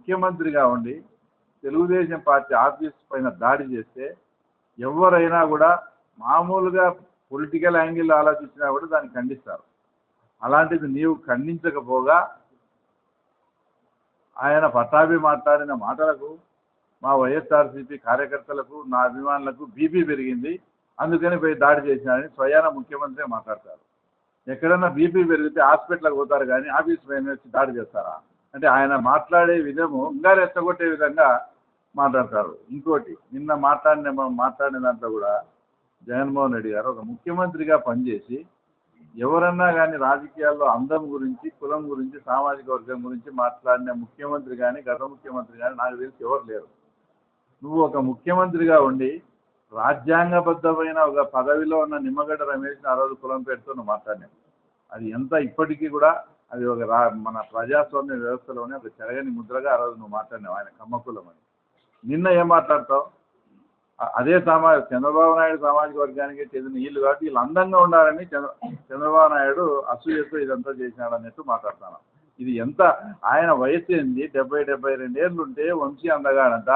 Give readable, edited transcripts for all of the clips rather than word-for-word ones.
ముఖ్యమంత్రిగా ఉండి Telugu Desam party office పైన దాడి చేస్తే ఎవరైనా కూడా మామూలుగా పొలిటికల్ యాంగిల్ ఆలోచించినా కూడా దాన్ని ఖండిస్తారు. అలాంటిది నీవు ఖండించకపోగా ఆయన పట్టాభి మాట్లాడిన మాటలకు మా వైఎస్ఆర్సీపీ కార్యకర్తలకు నా అభిమానులకు బీపీ పెరిగింది, అందుకని పోయి దాడి చేసినారని స్వయాన ముఖ్యమంత్రి మాట్లాడతారు. ఎక్కడన్నా బీపీ పెరిగితే హాస్పిటల్కి పోతారు కానీ ఆఫీస్ పైన వచ్చి దాడి చేస్తారా? అంటే ఆయన మాట్లాడే విధము ఇంకా రెచ్చగొట్టే విధంగా మాట్లాడతారు. ఇంకోటి నిన్న మాట్లాడిన దాంట్లో కూడా జగన్మోహన్ రెడ్డి గారు ఒక ముఖ్యమంత్రిగా పనిచేసి ఎవరన్నా కానీ రాజకీయాల్లో అందం గురించి, కులం గురించి, సామాజిక వర్గం గురించి మాట్లాడిన ముఖ్యమంత్రి కానీ గత ముఖ్యమంత్రి కానీ నాకు తెలిసి ఎవరు లేరు. నువ్వు ఒక ముఖ్యమంత్రిగా ఉండి రాజ్యాంగబద్ధమైన ఒక పదవిలో ఉన్న నిమ్మగడ్డ రమేష్ని ఆ రోజు కులం పేరుతో నువ్వు మాట్లాడినావు. అది ఎంత ఇప్పటికీ కూడా అది ఒక మన ప్రజాస్వామ్య వ్యవస్థలోనే ఒక చెరగని ముద్రగా ఆ రోజు నువ్వు మాట్లాడినావు ఆయన కమ్మ కులం అని. నిన్న ఏం మాట్లాడతావు? అదే చంద్రబాబు నాయుడు సామాజిక వర్గానికి చెందిన వీళ్ళు కాబట్టి వీళ్ళు అందంగా ఉండాలని చంద్రబాబు నాయుడు అసూయతో ఇదంతా చేసినాడు అన్నట్టు మాట్లాడతాను. ఇది ఎంత ఆయన వయసు ఏంది? 70-72 ఏళ్ళు ఉంటే వంశీ అందగాడంట,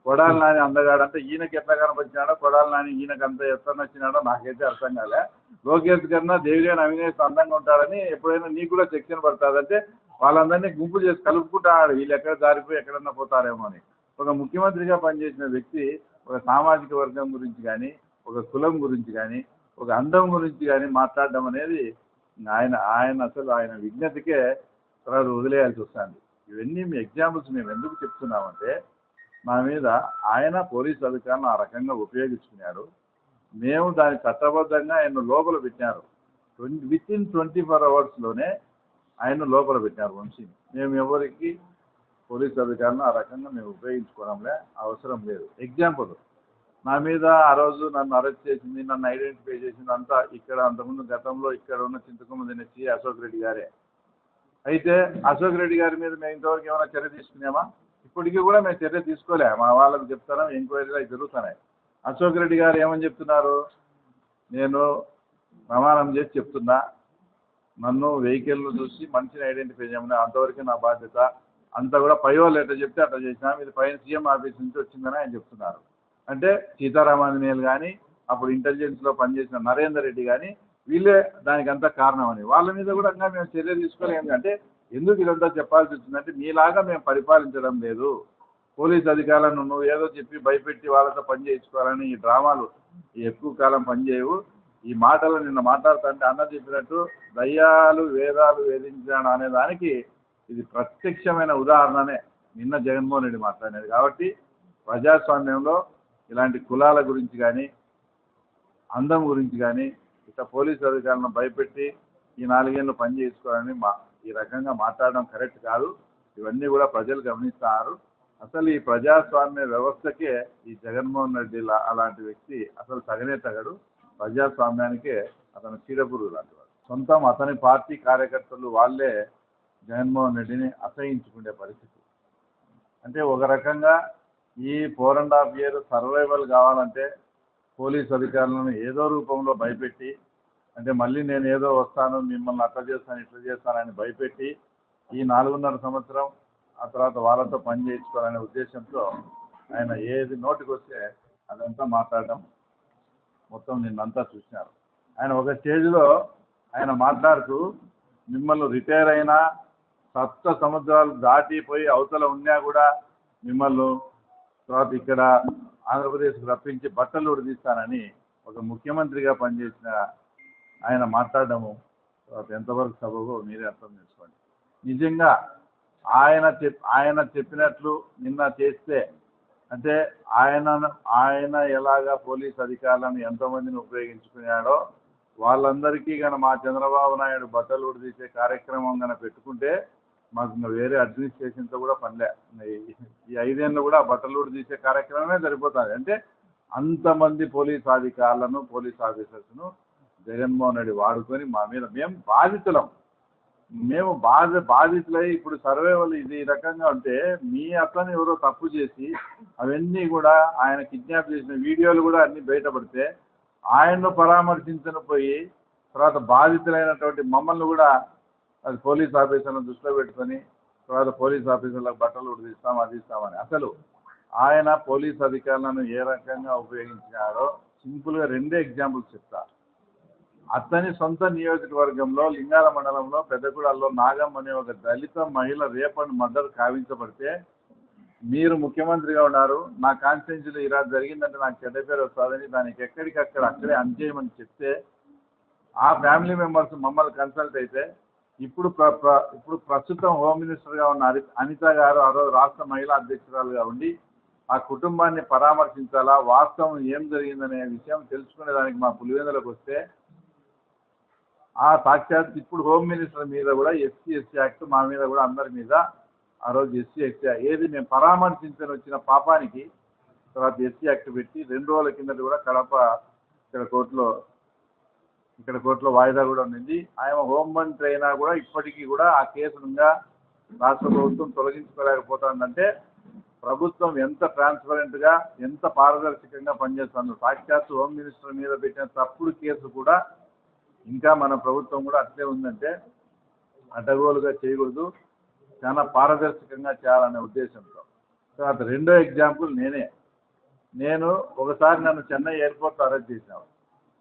కొడాలి నాని అందగాడంట. ఈయనకి ఎట్లా కనపచ్చినాడో కొడాలి నాని ఈయనకి అంత ఎట్లా నచ్చినాడో నాకైతే అర్థం కాలే. లోకేష్ కన్నా దేవిగాని అవినేష్ అందంగా ఉంటాడని ఎప్పుడైనా నీకు కూడా సెక్షన్ పడుతుందంటే వాళ్ళందరినీ గుంపు చేసి కలుపుకుంటాడు, వీళ్ళు ఎక్కడ జారిపోయి ఎక్కడన్నా పోతారేమో అని. ఒక ముఖ్యమంత్రిగా పనిచేసిన వ్యక్తి ఒక సామాజిక వర్గం గురించి కానీ, ఒక కులం గురించి కానీ, ఒక అందం గురించి కానీ మాట్లాడడం అనేది ఆయన అసలు ఆయన విజ్ఞతకే తర్వాత వదిలేయాల్సి వస్తుంది. ఇవన్నీ మీ ఎగ్జాంపుల్స్ మేము ఎందుకు చెప్తున్నామంటే మా మీద ఆయన పోలీసు అధికారులను ఆ రకంగా ఉపయోగించుకున్నారు. మేము దాని చట్టబద్ధంగా ఆయన లోపల పెట్టినారు. వితిన్ 24 అవర్స్లోనే ఆయన లోపల పెట్టినారు వంశీని. మేము ఎవరికి పోలీసు అధికారులను ఆ రకంగా మేము ఉపయోగించుకోవడంలే, అవసరం లేదు. ఎగ్జాంపుల్, నా మీద ఆ రోజు నన్ను అరెస్ట్ చేసింది, నన్ను ఐడెంటిఫై చేసింది అంతా ఇక్కడ అంతకుముందు గతంలో ఇక్కడ ఉన్న చింతకొమ్మ దినచ్చి అశోక్ రెడ్డి గారే. అయితే అశోక్ రెడ్డి గారి మీద మేము ఇంతవరకు ఏమైనా చర్య తీసుకున్నామా? ఇప్పటికీ కూడా మేము చర్య తీసుకోలే. మా వాళ్ళకి చెప్తాను, ఎంక్వైరీలు అవి జరుగుతున్నాయి. అశోక్ రెడ్డి గారు ఏమని చెప్తున్నారు? నేను ప్రమాణం చేసి చెప్తున్నా, నన్ను వెహికల్ను చూసి మనిషిని ఐడెంటిఫై చేయమని, అంతవరకు నా బాధ్యత అంతా కూడా పై వాళ్ళు ఎట్లా చెప్తే అట్లా చేసినా, ఇది పైన సీఎం ఆఫీస్ నుంచి వచ్చిందని ఆయన చెప్తున్నారు. అంటే సీతారామాంజనేయులు కానీ అప్పుడు ఇంటెలిజెన్స్లో పనిచేసిన నరేందర్ రెడ్డి కానీ వీళ్ళే దానికంతా కారణం అని. వాళ్ళ మీద కూడా ఇంకా మేము చర్య తీసుకోలేము. అంటే ఎందుకు ఇదంతా చెప్పాల్సి వచ్చిందంటే మీలాగా మేము పరిపాలించడం లేదు. పోలీస్ అధికారులను నువ్వు ఏదో చెప్పి భయపెట్టి వాళ్ళతో పని చేయించుకోవాలని ఈ డ్రామాలు ఎక్కువ కాలం పనిచేయవు. ఈ మాటలు నిన్న మాట్లాడుతుంటే అన్న చెప్పినట్టు దయ్యాలు వేదాలు వేధించాడు అనే దానికి ఇది ప్రత్యక్షమైన ఉదాహరణనే నిన్న జగన్మోహన్ రెడ్డి మాట్లాడినది. కాబట్టి ప్రజాస్వామ్యంలో ఇలాంటి కులాల గురించి కానీ, అందం గురించి కానీ, ఇట్లా పోలీసు అధికారులను భయపెట్టి ఈ 4 ఏళ్ళు పని చేసుకోవాలని ఈ రకంగా మాట్లాడడం కరెక్ట్ కాదు. ఇవన్నీ కూడా ప్రజలు గమనిస్తున్నారు. అసలు ఈ ప్రజాస్వామ్య వ్యవస్థకే ఈ జగన్మోహన్ రెడ్డి అలాంటి వ్యక్తి అసలు తగనే తగడు. ప్రజాస్వామ్యానికే అతను చీడపురుగు లాంటివాడు. సొంతం అతని పార్టీ కార్యకర్తలు వాళ్ళే జగన్మోహన్ రెడ్డిని అసహించుకునే పరిస్థితి. అంటే ఒక రకంగా ఈ 4.5 years సర్వైవల్ కావాలంటే పోలీసు అధికారులను ఏదో రూపంలో భయపెట్టి, అంటే మళ్ళీ నేను ఏదో వస్తాను మిమ్మల్ని అట్లా చేస్తాను ఇట్లా చేస్తానని భయపెట్టి ఈ 4.5 సంవత్సరం ఆ తర్వాత వాళ్ళతో పని చేయించుకోవాలనే ఉద్దేశంతో ఆయన ఏది నోటికి వస్తే అదంతా మాట్లాడడం మొత్తం నిన్నంతా చూసినారు. ఆయన ఒక స్టేజ్లో ఆయన మాట్లాడుతూ మిమ్మల్ని రిటైర్ అయినా 7 సముద్రాలు దాటిపోయి అవతల ఉన్నా కూడా మిమ్మల్ని తర్వాత ఇక్కడ ఆంధ్రప్రదేశ్కి రప్పించి బట్టలు ఉడిదిస్తానని ఒక ముఖ్యమంత్రిగా పనిచేసిన ఆయన మాట్లాడడము తర్వాత ఎంతవరకు సబబో మీరే అర్థం చేసుకోండి. నిజంగా ఆయన చెప్పినట్లు నిన్న చేస్తే అంటే ఆయన ఎలాగా పోలీస్ అధికారులను ఎంతోమందిని ఉపయోగించుకున్నాడో వాళ్ళందరికీ కనుక మా చంద్రబాబు నాయుడు బట్టలు ఉడిదీసే కార్యక్రమం కనుక పెట్టుకుంటే మాకు ఇంకా వేరే అడ్మినిస్ట్రేషన్తో కూడా పనిలే. ఈ 5 ఏళ్ళు కూడా బట్టలు తీసే కార్యక్రమమే సరిపోతుంది. అంటే అంతమంది పోలీస్ అధికారులను పోలీస్ ఆఫీసర్స్ను జగన్మోహన్ రెడ్డి వాడుకొని మా మీద మేము బాధితులై ఇప్పుడు సర్వైవల్ ఇది రకంగా ఉంటే మీ అతను ఎవరో తప్పు చేసి అవన్నీ కూడా ఆయన కిడ్నాప్ చేసిన వీడియోలు కూడా అన్నీ బయటపడితే ఆయన్ను పరామర్శించను పోయి తర్వాత బాధితులైనటువంటి మమ్మల్ని కూడా అది పోలీస్ ఆఫీసర్లను దృష్టిలో పెట్టుకొని తర్వాత పోలీస్ ఆఫీసర్లకు బట్టలు ఉడిదిస్తాం అది ఇస్తామని. అసలు ఆయన పోలీస్ అధికారులను ఏ రకంగా ఉపయోగించారో సింపుల్గా 2 ఎగ్జాంపుల్స్ చెప్తా. అతని సొంత నియోజకవర్గంలో లింగాల మండలంలో పెద్దగూడలో నాగం అనే ఒక దళిత మహిళ రేప్ అండ్ మర్డర్ కావించబడితే మీరు ముఖ్యమంత్రిగా ఉన్నారు, నా కాన్స్టిట్యున్సీలో ఇలా జరిగిందంటే నాకు చెడ్డ పేరు వస్తుందని దానికి ఎక్కడికక్కడ అక్కడే అంజేయమని చెప్తే ఆ ఫ్యామిలీ మెంబర్స్ మమ్మల్ని కన్సల్ట్ అయితే ఇప్పుడు ప్రస్తుతం హోమ్ మినిస్టర్గా ఉన్న అనిత గారు ఆ రోజు రాష్ట్ర మహిళా అధ్యక్షురాలుగా ఉండి ఆ కుటుంబాన్ని పరామర్శించాలా, వాస్తవం ఏం జరిగిందనే విషయం తెలుసుకునేదానికి మా పులివెందులకు వస్తే ఆ సాక్షాత్ ఇప్పుడు హోమ్ మినిస్టర్ మీద కూడా ఎస్సీ యాక్ట్ మా మీద కూడా అందరి మీద ఆ రోజు ఎస్సీ ఏది మేము పరామర్శించని వచ్చిన పాపానికి తర్వాత ఎస్సీ యాక్ట్ పెట్టి 2 రోజుల కిందట కూడా కడప ఇక్కడ కోర్టులో వాయిదా కూడా ఉండింది. ఆయన హోంమంత్రి అయినా కూడా ఇప్పటికీ కూడా ఆ కేసునుగా రాష్ట్ర ప్రభుత్వం తొలగించుకోలేకపోతుందంటే ప్రభుత్వం ఎంత ట్రాన్స్పరెంట్గా ఎంత పారదర్శకంగా పనిచేస్తుందో. సాక్షాత్ హోమ్ మినిస్టర్ మీద పెట్టిన తప్పుడు కేసు కూడా ఇంకా మన ప్రభుత్వం కూడా అట్లే ఉందంటే అడ్డగోలుగా చేయకూడదు, చాలా పారదర్శకంగా చేయాలనే ఉద్దేశంతో. తర్వాత 2వ ఎగ్జాంపుల్ నేను ఒకసారి నన్ను చెన్నై ఎయిర్పోర్ట్లో అరెస్ట్ చేసినావు.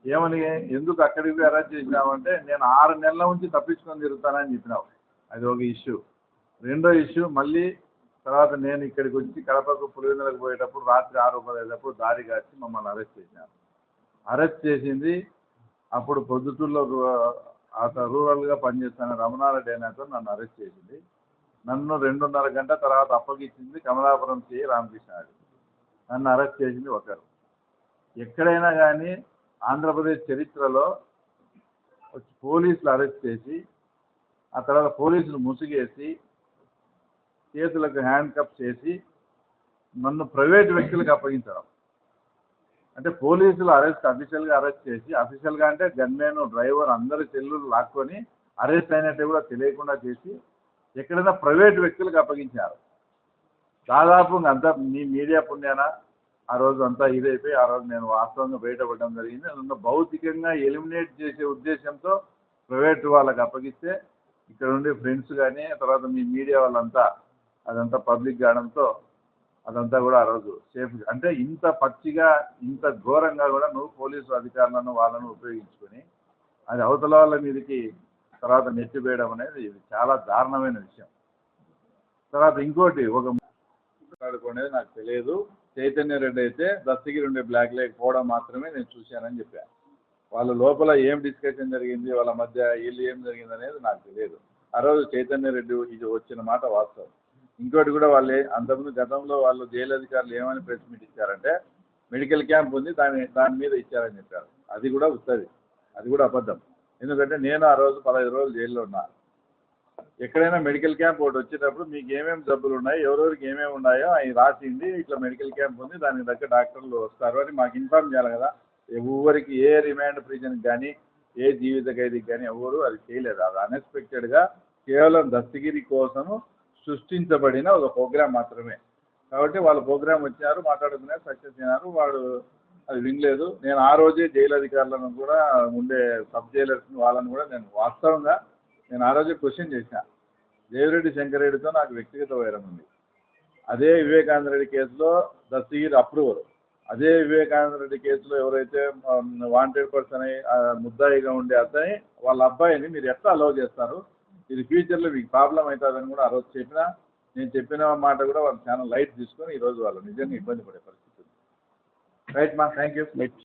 ఏమని ఎందుకు అక్కడికి అరెస్ట్ చేసినావంటే నేను 6 నెలల నుంచి తప్పించుకొని తిరుగుతానని చెప్పినావు. అది ఒక ఇష్యూ. 2వ ఇష్యూ మళ్ళీ తర్వాత నేను ఇక్కడికి వచ్చి కడపకు పులివెందులకు పోయేటప్పుడు రాత్రి 6:15 దారి కాచి మమ్మల్ని అరెస్ట్ చేసినారు. అరెస్ట్ చేసింది అప్పుడు పొద్దుటూరులో రూరల్గా పనిచేస్తున్న రమణారెడ్డి అయినాతో నన్ను అరెస్ట్ చేసింది. నన్ను 2.5 గంట తర్వాత అప్పగించింది కమలాపురం సిఐ రామకృష్ణారెడ్డి. నన్ను అరెస్ట్ చేసింది ఒకరు. ఎక్కడైనా కానీ ఆంధ్రప్రదేశ్ చరిత్రలో పోలీసులు అరెస్ట్ చేసి ఆ తర్వాత పోలీసులు ముసుగేసి చేతులకు హ్యాండ్ కప్ చేసి నన్ను ప్రైవేట్ వ్యక్తులకు అప్పగించడం అంటే పోలీసులు అఫీషియల్గా అరెస్ట్ చేసి అఫీషియల్గా అంటే గన్మెన్ డ్రైవర్ అందరి సెల్లులు లాక్కొని అరెస్ట్ అయినట్టు కూడా తెలియకుండా చేసి ఎక్కడైనా ప్రైవేట్ వ్యక్తులకు అప్పగించారు. దాదాపు అంతా మీ మీడియా పుణ్యాన ఆ రోజు అంతా ఇదైపోయి ఆ రోజు నేను వాస్తవంగా బయటపడడం జరిగింది. నన్ను భౌతికంగా ఎలిమినేట్ చేసే ఉద్దేశంతో ప్రైవేట్ వాళ్ళకి అప్పగిస్తే ఇక్కడ ఉండే ఫ్రెండ్స్ కానీ తర్వాత మీ మీడియా వాళ్ళంతా అదంతా పబ్లిక్ కావడంతో అదంతా కూడా ఆ రోజు సేఫ్. అంటే ఇంత పచ్చిగా ఇంత ఘోరంగా కూడా నువ్వు పోలీసు అధికారులను వాళ్ళను ఉపయోగించుకొని అది అవతల వాళ్ళ మీదకి తర్వాత నెట్టివేయడం అనేది ఇది చాలా దారుణమైన విషయం. తర్వాత ఇంకోటి ఒక మాట్లాడుకునేది నాకు తెలియదు. చైతన్య రెడ్డి అయితే దస్తగిరి ఉండే బ్లాక్ లేకపోవడం మాత్రమే నేను చూశానని చెప్పాను. వాళ్ళ లోపల ఏం డిస్కషన్ జరిగింది వాళ్ళ మధ్య వీళ్ళు ఏం జరిగింది అనేది నాకు తెలియదు. ఆ రోజు చైతన్య రెడ్డి ఇది వచ్చిన మాట వాస్తవం. ఇంకోటి కూడా వాళ్ళే అంతకుముందు గతంలో వాళ్ళు జైలు అధికారులు ఏమని ప్రెస్ మీట్ ఇచ్చారంటే మెడికల్ క్యాంప్ ఉంది దాని మీద ఇచ్చారని చెప్పారు. అది కూడా వస్తుంది, అది కూడా అబద్ధం. ఎందుకంటే నేను ఆ రోజు 15 రోజులు జైల్లో ఉన్నా. ఎక్కడైనా మెడికల్ క్యాంప్ ఒకటి వచ్చేటప్పుడు మీకు ఏమేమి జబ్బులు ఉన్నాయి ఎవరెవరికి ఏమేమి ఉన్నాయో అవి రాసింది ఇట్లా మెడికల్ క్యాంప్ ఉంది దానికి దగ్గర డాక్టర్లు వస్తారు అని మాకు ఇన్ఫార్మ్ చేయాలి కదా. ఎవరికి ఏ రిమాండ్ ప్రిజన్కి కానీ ఏ జీవిత ఖైదీకి కానీ ఎవరు అది చేయలేదు. అది అన్ఎక్స్పెక్టెడ్గా కేవలం దస్తగిరి కోసము సృష్టించబడిన ఒక ప్రోగ్రాం మాత్రమే. కాబట్టి వాళ్ళ ప్రోగ్రాం వచ్చారు, మాట్లాడుకున్నారు, సక్సెస్ అయినారు. వాడు అది వినలేదు. నేను ఆ రోజే జైలు అధికారులను కూడా ఉండే సబ్ జైలర్స్ని వాళ్ళని కూడా నేను వాస్తవంగా నేను ఆ రోజే క్వశ్చన్ చేశాను. దేవిరెడ్డి శంకరెడ్డితో నాకు వ్యక్తిగత వైరం ఉంది. అదే వివేకానంద రెడ్డి కేసులో దస్తగిరి అప్రూవర్. అదే వివేకానంద రెడ్డి కేసులో ఎవరైతే వాంటెడ్ పర్సన్ అయి ముద్దాయిగా ఉండే అతని వాళ్ళ అబ్బాయిని మీరు ఎట్లా అలౌ చేస్తారు, ఇది ఫ్యూచర్లో మీకు ప్రాబ్లం అవుతుందని కూడా ఆ రోజు చెప్పినా. నేను చెప్పిన మాట కూడా వాళ్ళు చాలా లైట్ తీసుకొని ఈరోజు వాళ్ళు నిజంగా ఇబ్బంది పడే పరిస్థితి ఉంది. రైట్ మా థ్యాంక్ యూ.